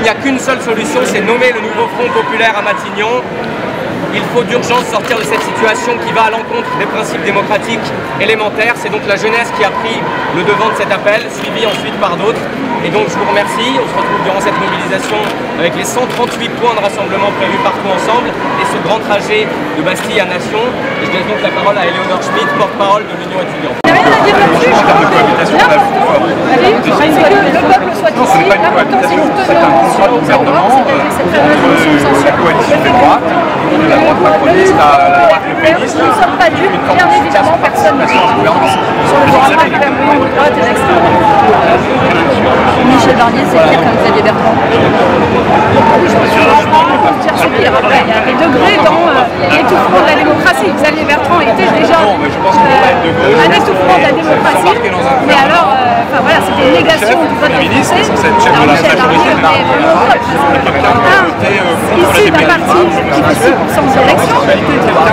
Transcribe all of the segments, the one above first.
n'y a qu'une seule solution, c'est nommer le nouveau Front populaire à Matignon. Il faut d'urgence sortir de cette situation qui va à l'encontre des principes démocratiques élémentaires. C'est donc la jeunesse qui a pris le devant de cet appel, suivi ensuite par d'autres. Et donc je vous remercie. On se retrouve durant cette mobilisation avec les 138 points de rassemblement prévus partout ensemble et ce grand trajet de Bastille à Nation. Et je laisse donc la parole à Eleonore Schmitt, porte-parole de l'Union étudiante. Le peuple soit ici, l'important c'est de tenir au gouvernement, cette fameuse motion de censure. Nous ne sommes pas dupes, bien évidemment, personne ne sur le droit de droite et d'extrême droite. Michel Barnier, c'est pire comme Xavier Bertrand. Oui, je pense c'est pire. Après, il y a des degrés dans l'étouffement de la démocratie. Xavier Bertrand était déjà un étouffement de la démocratie. Mais alors, enfin voilà, c'était une négation du vote des Français. Alors Michel Barnier est vraiment au top. Ici, d'un parti qui fait 6% des élections.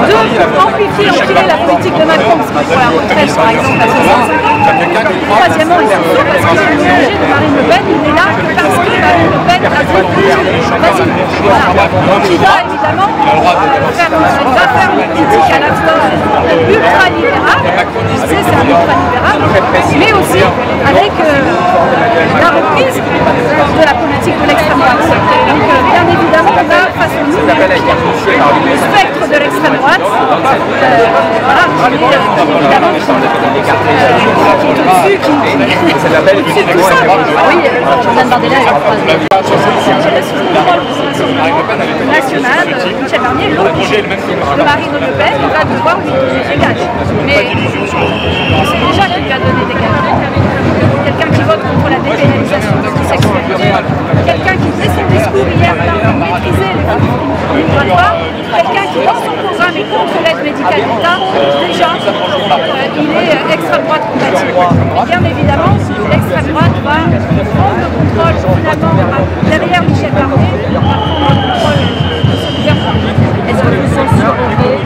Deux, amplifier, enculer la politique de Macron, parce qu'il faut la retraite, par exemple, à 65 ans. Troisièmement, il se fout parce qu'il est obligé de Marine Le Pen, il est là que parce que Marine Le Pen a fait facile. Voilà. Donc il va évidemment faire une politique à la fois ultra-libérale, c'est un ultra-libéral, mais aussi avec la reprise de la politique de l'extrême droite. Donc bien évidemment, on a face à nous le spectre de l'extrême droite, voilà, qui est évidemment qui est au-dessus, qui est tout ça. Oui, Jordan Bardella est en national, Michel Barnier, l'obligé de Marine Le Pen, il va devoir lui donner des gages. Mais on sait déjà qu'il lui a donné des gages. Quelqu'un qui vote contre la dépénalisation de l'homosexualité, quelqu'un qui fait son discours hier pour maîtriser les flux migratoires, quelqu'un qui dans son programme est contre l'aide médicale d'État, déjà il est extrême droite compatible. Et bien évidemment, l'extrême droite va prendre le contrôle finalement derrière Michel Barnier, va prendre le contrôle de ce gouvernement. Est-ce que vous censurerez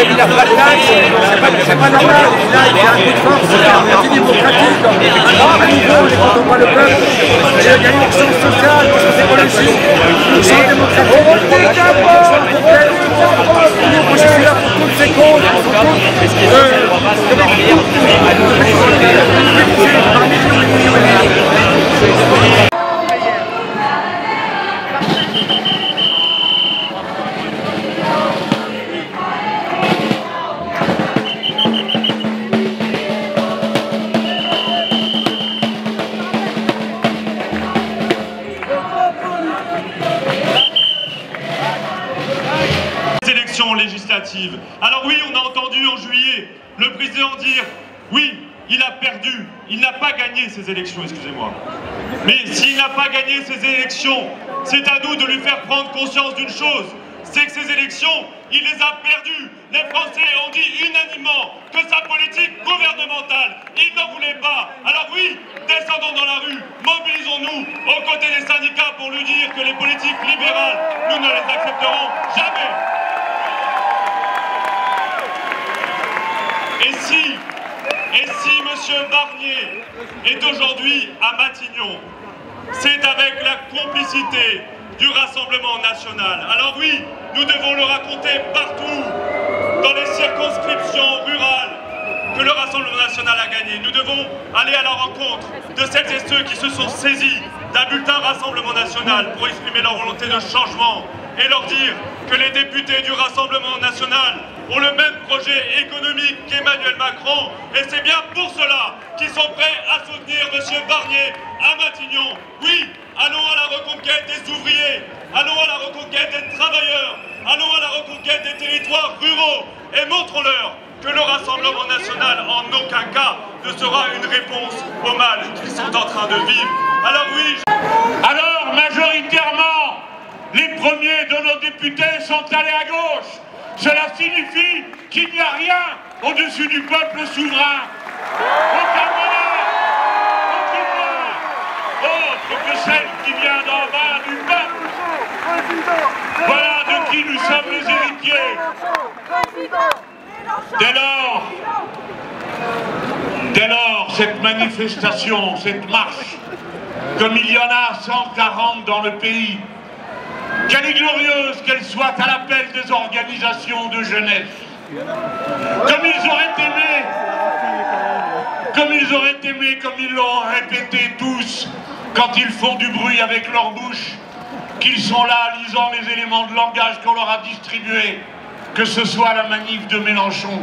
obligatoirement la black tax, c'est pas normal. Là, il y a un coup de force antidémocratique. À nouveau, on est contre le peuple. Il y a une action sociale contre ces évolutions. Sans démocratique. Moi, je suis là pour toutes ces causes. législatives. Alors oui, on a entendu en juillet le président dire oui, il a perdu, il n'a pas gagné ces élections, excusez-moi. Mais s'il n'a pas gagné ces élections, c'est à nous de lui faire prendre conscience d'une chose, c'est que ces élections, il les a perdues. Les Français ont dit unanimement que sa politique gouvernementale, ils n'en voulaient pas. Alors oui, descendons dans la rue, mobilisons-nous aux côtés des syndicats pour lui dire que les politiques libérales, nous ne les accepterons jamais. Et si M. Barnier est aujourd'hui à Matignon, c'est avec la complicité du Rassemblement national. Alors oui, nous devons le raconter partout, dans les circonscriptions rurales, que le Rassemblement national a gagné. Nous devons aller à la rencontre de celles et ceux qui se sont saisis d'un bulletin Rassemblement national pour exprimer leur volonté de changement et leur dire que les députés du Rassemblement national ont le même projet économique qu'Emmanuel Macron, et c'est bien pour cela qu'ils sont prêts à soutenir M. Barnier à Matignon. Oui, allons à la reconquête des ouvriers, allons à la reconquête des travailleurs, allons à la reconquête des territoires ruraux, et montrons-leur que le Rassemblement national, en aucun cas, ne sera une réponse au mal qu'ils sont en train de vivre. Alors oui, Alors, majoritairement, les premiers de nos députés sont allés à gauche. Cela signifie qu'il n'y a rien au-dessus du peuple souverain. Aucun monnaie, aucune loi, autre que celle qui vient d'en bas du peuple. Voilà de qui nous sommes les héritiers. Dès lors, cette manifestation, cette marche, comme il y en a 140 dans le pays, qu'elle est glorieuse, qu'elle soit à l'appel des organisations de jeunesse, comme ils auraient aimé, comme ils l'ont répété tous, quand ils font du bruit avec leur bouche, qu'ils sont là lisant les éléments de langage qu'on leur a distribués, que ce soit la manif de Mélenchon.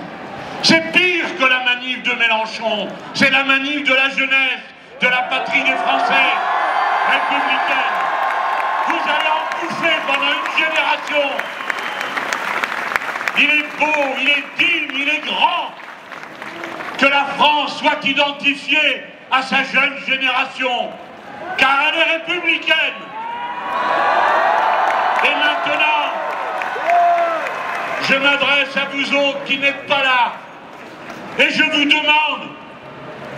C'est pire que la manif de Mélenchon, c'est la manif de la jeunesse, de la patrie des Français, républicaine. Vous allez en bouffer pendant une génération. Il est beau, il est digne, il est grand que la France soit identifiée à sa jeune génération, car elle est républicaine. Et maintenant, je m'adresse à vous autres qui n'êtes pas là, et je vous demande,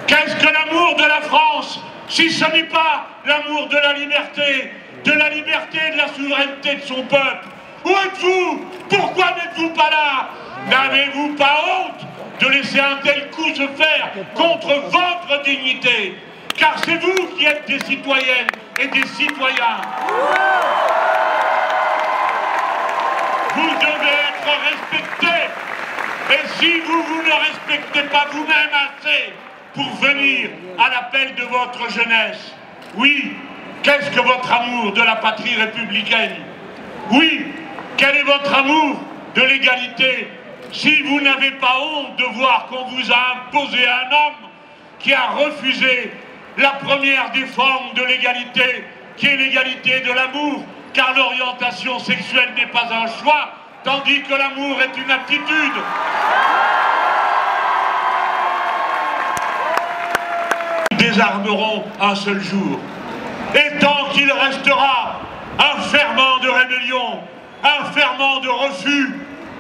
qu'est-ce que l'amour de la France, si ce n'est pas l'amour de la liberté et de la souveraineté de son peuple? Où êtes-vous? Pourquoi n'êtes-vous pas là? N'avez-vous pas honte de laisser un tel coup se faire contre votre dignité? Car c'est vous qui êtes des citoyennes et des citoyens. Vous devez être respectés. Et si vous ne respectez pas vous-même assez pour venir à l'appel de votre jeunesse, oui, qu'est-ce que votre amour de la patrie républicaine? Oui, quel est votre amour de l'égalité? Si vous n'avez pas honte de voir qu'on vous a imposé un homme qui a refusé la première des formes de l'égalité, qui est l'égalité de l'amour, car l'orientation sexuelle n'est pas un choix, tandis que l'amour est une aptitude. Nous désarmerons un seul jour. Et tant qu'il restera un ferment de rébellion, un ferment de refus,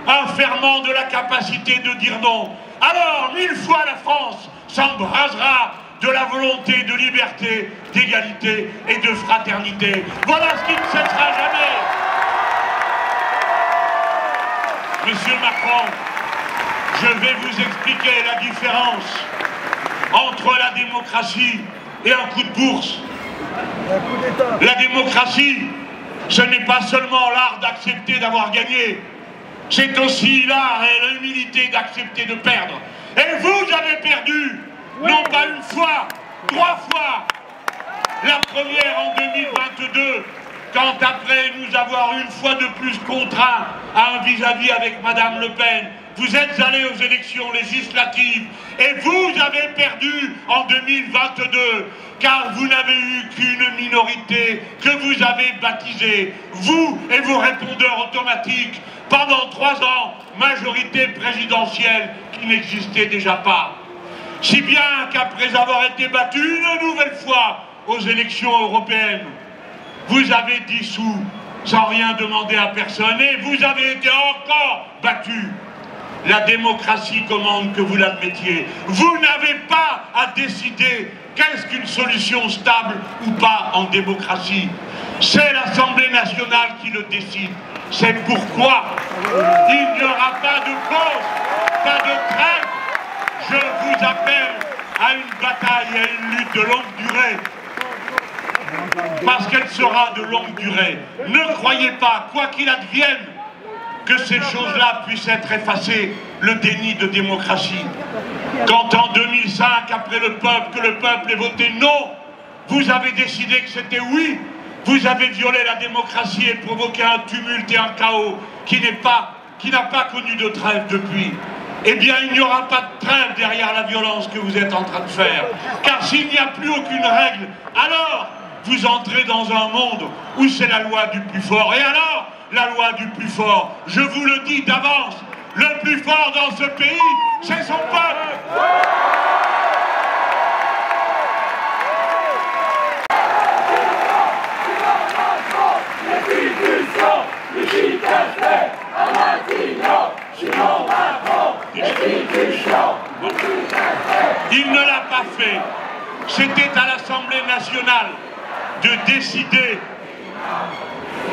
un ferment de la capacité de dire non, alors 1000 fois la France s'embrasera de la volonté de liberté, d'égalité et de fraternité. Voilà ce qui ne cessera jamais. Monsieur Macron, je vais vous expliquer la différence entre la démocratie et un coup de bourse. La démocratie, ce n'est pas seulement l'art d'accepter d'avoir gagné, c'est aussi l'art et l'humilité d'accepter de perdre. Et vous avez perdu, non pas une fois, 3 fois. La première en 2022, quand après nous avoir une fois de plus contraints à un vis-à-vis avec Madame Le Pen, vous êtes allés aux élections législatives et vous avez perdu en 2022, car vous n'avez eu qu'une minorité que vous avez baptisée, vous et vos répondeurs automatiques, pendant 3 ans, majorité présidentielle qui n'existait déjà pas. Si bien qu'après avoir été battu une nouvelle fois aux élections européennes, vous avez dissous sans rien demander à personne et vous avez été encore battu. La démocratie commande que vous l'admettiez. Vous n'avez pas à décider qu'est-ce qu'une solution stable ou pas en démocratie. C'est l'Assemblée nationale qui le décide. C'est pourquoi il n'y aura pas de pause, pas de trêve. Je vous appelle à une bataille, à une lutte de longue durée. Parce qu'elle sera de longue durée. Ne croyez pas, quoi qu'il advienne, que ces choses-là puissent être effacées, le déni de démocratie. Quand en 2005, après que le peuple ait voté non, vous avez décidé que c'était oui, vous avez violé la démocratie et provoqué un tumulte et un chaos qui n'a pas connu de trêve depuis. Eh bien, il n'y aura pas de trêve derrière la violence que vous êtes en train de faire. Car s'il n'y a plus aucune règle, alors vous entrez dans un monde où c'est la loi du plus fort. Et alors, la loi du plus fort, je vous le dis d'avance, le plus fort dans ce pays, c'est son peuple. Il ne l'a pas fait. C'était à l'Assemblée nationale de décider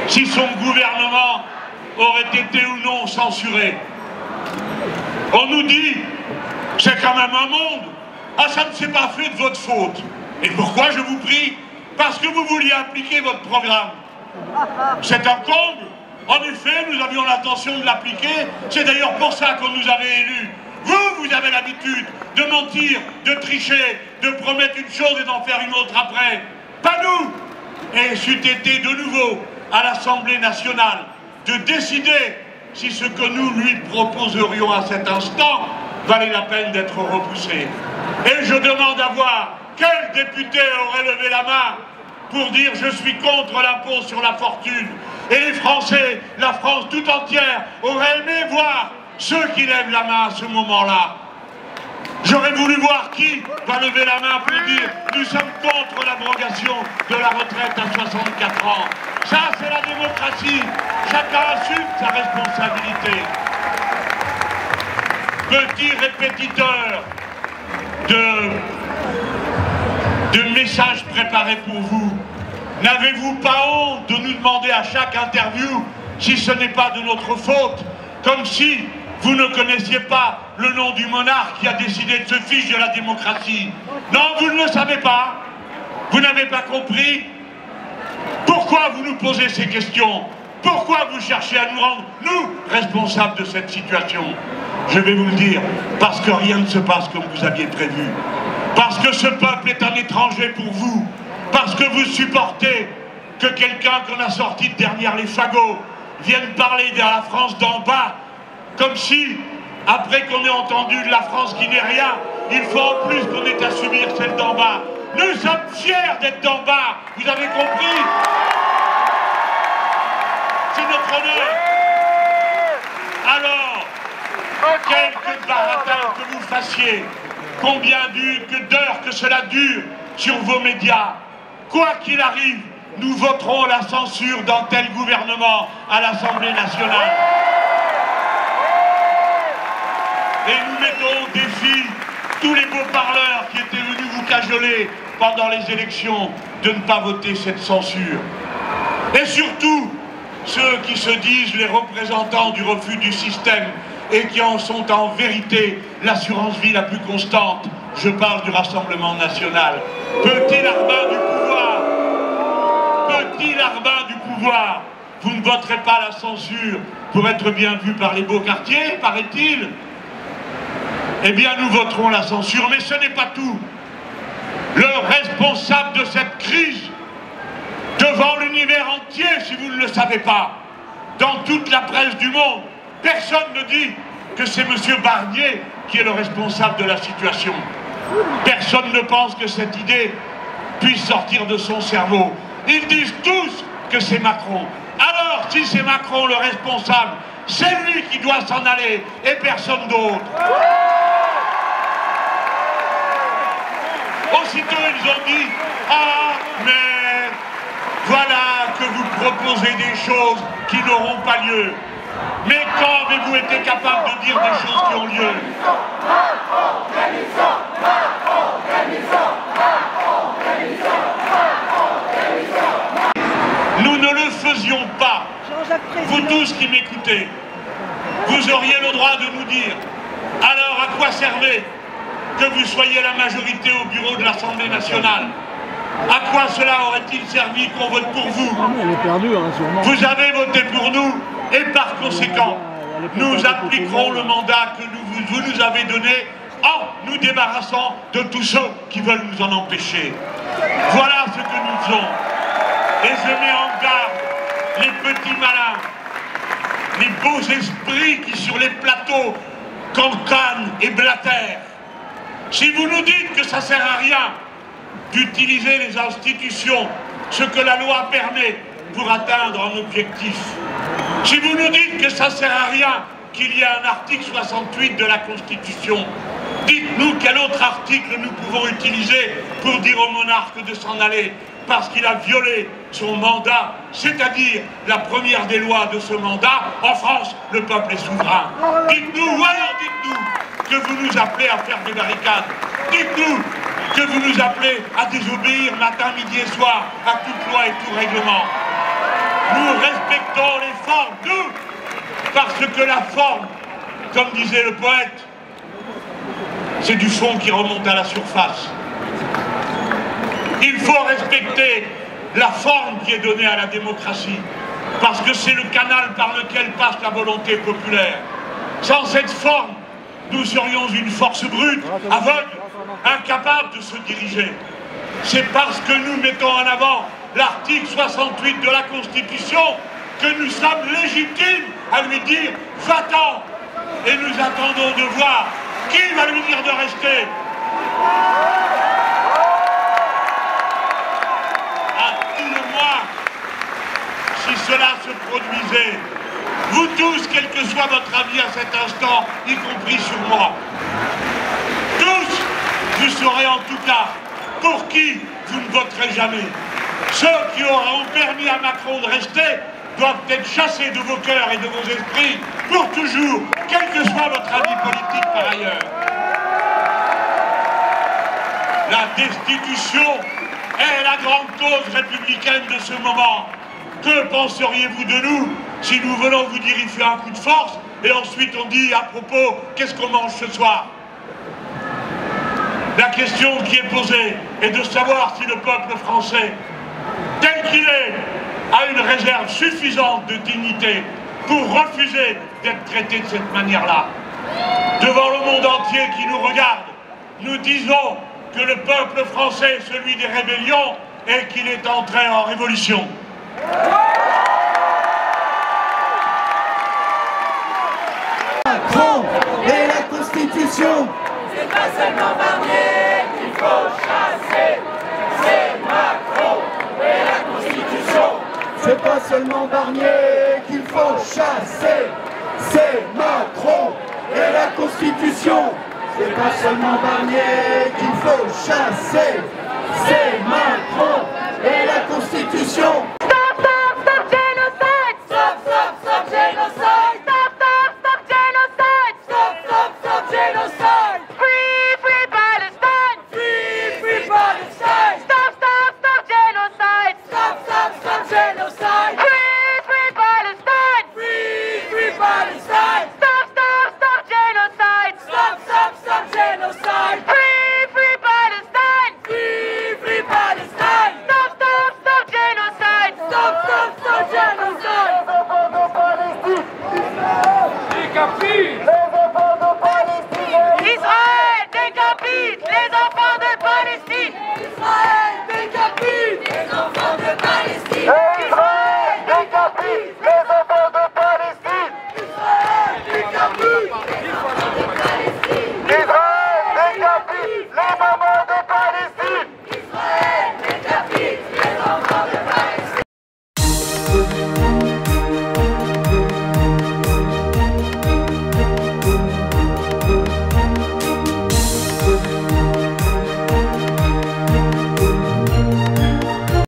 si son gouvernement aurait été ou non censuré. On nous dit, c'est quand même un monde. Ah, ça ne s'est pas fait de votre faute. Et pourquoi, je vous prie? Parce que vous vouliez appliquer votre programme. C'est un comble. En effet, nous avions l'intention de l'appliquer. C'est d'ailleurs pour ça qu'on nous avait élus. Vous avez l'habitude de mentir, de tricher, de promettre une chose et d'en faire une autre après. Pas nous. Et c'eût été de nouveau à l'Assemblée nationale de décider si ce que nous lui proposerions à cet instant valait la peine d'être repoussé. Et je demande à voir quel député aurait levé la main pour dire « je suis contre l'impôt sur la fortune ». Et les Français, la France tout entière, auraient aimé voir ceux qui lèvent la main à ce moment-là. J'aurais voulu voir qui va lever la main pour dire « nous sommes contre l'abrogation de la retraite à 64 ans ». Ça, c'est la démocratie. Chacun assume sa responsabilité. Petit répétiteur de messages préparés pour vous. N'avez-vous pas honte de nous demander à chaque interview si ce n'est pas de notre faute, comme si vous ne connaissiez pas le nom du monarque qui a décidé de se fiche de la démocratie? Non, vous ne le savez pas. Vous n'avez pas compris. Pourquoi vous nous posez ces questions? Pourquoi vous cherchez à nous rendre, nous, responsables de cette situation? Je vais vous le dire, parce que rien ne se passe comme vous aviez prévu. Parce que ce peuple est un étranger pour vous. Parce que vous supportez que quelqu'un qu'on a sorti de derrière les fagots vienne parler de la France d'en bas, comme si, après qu'on ait entendu de la France qui n'est rien, il faut en plus qu'on ait à subir celle d'en bas. Nous sommes fiers d'être d'en bas, vous avez compris? C'est notre honneur. Alors, quelque baratin que vous fassiez, combien d'heures que cela dure sur vos médias, quoi qu'il arrive, nous voterons la censure d'un tel gouvernement à l'Assemblée nationale. Et nous mettons au défi tous les beaux parleurs qui étaient venus vous cajoler pendant les élections de ne pas voter cette censure. Et surtout, ceux qui se disent les représentants du refus du système et qui en sont en vérité l'assurance vie la plus constante, je parle du Rassemblement national. Petit larbin du pouvoir, petit larbin du pouvoir, vous ne voterez pas la censure pour être bien vu par les beaux quartiers, paraît-il? Eh bien, nous voterons la censure, mais ce n'est pas tout. Le responsable de cette crise, devant l'univers entier, si vous ne le savez pas, dans toute la presse du monde, personne ne dit que c'est M. Barnier qui est le responsable de la situation. Personne ne pense que cette idée puisse sortir de son cerveau. Ils disent tous que c'est Macron. Alors, si c'est Macron le responsable, c'est lui qui doit s'en aller et personne d'autre. Aussitôt, ils ont dit « Ah, mais voilà que vous proposez des choses qui n'auront pas lieu. » Mais quand avez-vous été capable de dire des choses qui ont lieu? Nous ne le faisions pas. Vous tous qui m'écoutez, vous auriez le droit de nous dire, alors à quoi servait que vous soyez la majorité au bureau de l'Assemblée nationale? À quoi cela aurait-il servi qu'on vote pour vous? Vous avez voté pour nous et par conséquent, nous appliquerons le mandat que vous nous avez donné en nous débarrassant de tous ceux qui veulent nous en empêcher. Voilà ce que nous faisons. Et je mets en garde les petits malins, les beaux esprits qui sur les plateaux cancanent et blatèrent. Si vous nous dites que ça ne sert à rien d'utiliser les institutions, ce que la loi permet pour atteindre un objectif, si vous nous dites que ça ne sert à rien qu'il y ait un article 68 de la Constitution, dites-nous quel autre article nous pouvons utiliser pour dire au monarque de s'en aller parce qu'il a violé son mandat, c'est-à-dire la première des lois de ce mandat. En France, le peuple est souverain. Dites-nous, ou alors dites-nous que vous nous appelez à faire des barricades. Dites-nous que vous nous appelez à désobéir matin, midi et soir à toute loi et tout règlement. Nous respectons les formes, nous, parce que la forme comme disait le poète, c'est du fond qui remonte à la surface. Il faut respecter la forme qui est donnée à la démocratie, parce que c'est le canal par lequel passe la volonté populaire. Sans cette forme, nous serions une force brute, aveugle, incapable de se diriger. C'est parce que nous mettons en avant l'article 68 de la Constitution que nous sommes légitimes à lui dire « va-t'en » et nous attendons de voir qui va lui dire de rester. À tout le moins, si cela se produisait, vous tous, quel que soit votre avis à cet instant, y compris sur moi, tous, vous saurez en tout cas pour qui vous ne voterez jamais. Ceux qui auront permis à Macron de rester doivent être chassés de vos cœurs et de vos esprits pour toujours, quel que soit votre avis politique par ailleurs. La destitution est la grande cause républicaine de ce moment. Que penseriez-vous de nous si nous venons vous dire il fait un coup de force et ensuite on dit à propos qu'est-ce qu'on mange ce soir? La question qui est posée est de savoir si le peuple français, tel qu'il est, a une réserve suffisante de dignité pour refuser d'être traité de cette manière-là. Devant le monde entier qui nous regarde, nous disons que le peuple français est celui des rébellions et qu'il est entré en révolution. Macron et la Constitution. C'est pas seulement Barnier qu'il faut chasser, c'est Macron et la Constitution. C'est pas seulement Barnier qu'il faut chasser, c'est Macron et la Constitution. C'est pas seulement Barnier qu'il faut chasser, c'est Macron.